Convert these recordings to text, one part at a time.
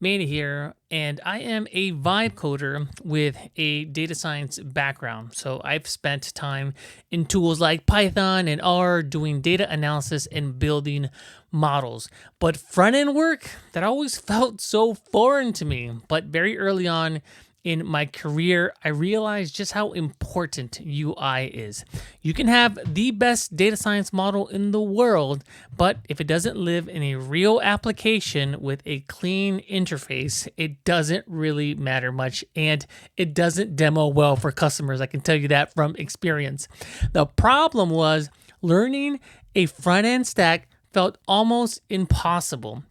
Manny here, and I am a vibe coder with a data science background. So I've spent time in tools like Python and R doing data analysis and building models. But front end work, that always felt so foreign to me. But very early on in my career, I realized just how important UI is. You can have the best data science model in the world, but if it doesn't live in a real application with a clean interface, it doesn't really matter much and it doesn't demo well for customers. I can tell you that from experience. The problem was learning a front end stack felt almost impossible.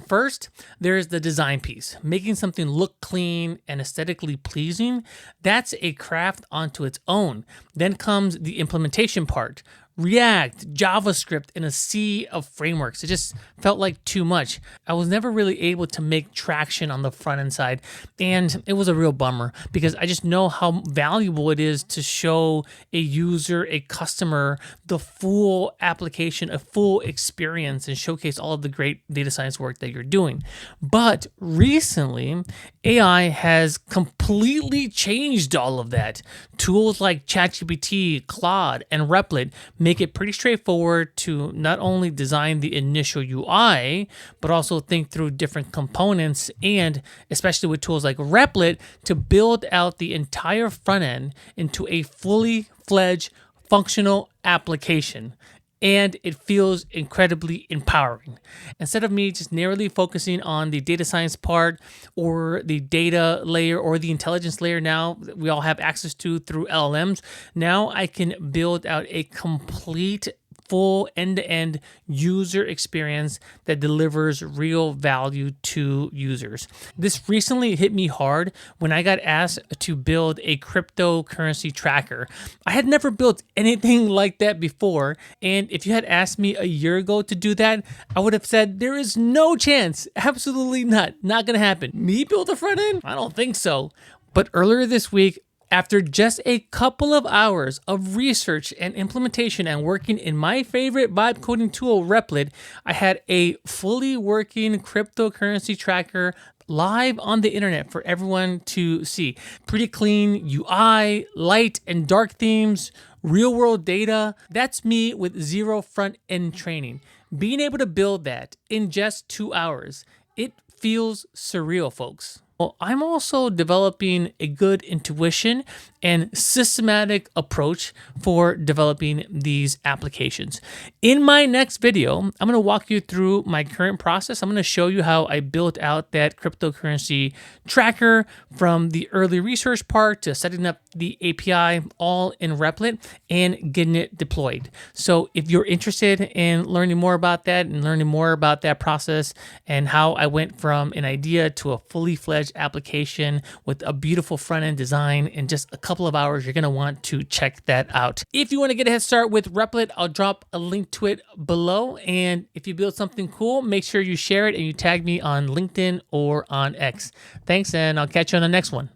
First, there's the design piece. Making something look clean and aesthetically pleasing, that's a craft onto its own. Then comes the implementation part. React, JavaScript, and a sea of frameworks. It just felt like too much. I was never really able to make traction on the front end side, and it was a real bummer because I just know how valuable it is to show a user, a customer, the full application, a full experience, and showcase all of the great data science work that you're doing. But recently, AI has completely changed all of that. Tools like ChatGPT, Claude, and Replit make it pretty straightforward to not only design the initial UI, but also think through different components, and especially with tools like Replit, to build out the entire front end into a fully fledged functional application. And it feels incredibly empowering. Instead of me just narrowly focusing on the data science part or the data layer or the intelligence layer now that we all have access to through LLMs, now I can build out a complete full end-to-end user experience that delivers real value to users. This recently hit me hard when I got asked to build a cryptocurrency tracker. I had never built anything like that before, and if you had asked me a year ago to do that, I would have said there is no chance, absolutely not gonna happen. Me build a front end? I don't think so. But earlier this week, after just a couple of hours of research and implementation and working in my favorite vibe coding tool, Replit, I had a fully working cryptocurrency tracker live on the internet for everyone to see. Pretty clean UI, light and dark themes, real world data. That's me with zero front end training. Being able to build that in just 2 hours, it feels surreal, folks. Well, I'm also developing a good intuition and systematic approach for developing these applications. In my next video, I'm going to walk you through my current process. I'm going to show you how I built out that cryptocurrency tracker from the early research part to setting up the API all in Replit and getting it deployed. So if you're interested in learning more about that and learning more about that process and how I went from an idea to a fully fledged application with a beautiful front end design in just a couple of hours, you're going to want to check that out. If you want to get a head start with Replit, I'll drop a link to it below. And if you build something cool, make sure you share it and you tag me on LinkedIn or on X. Thanks, and I'll catch you on the next one.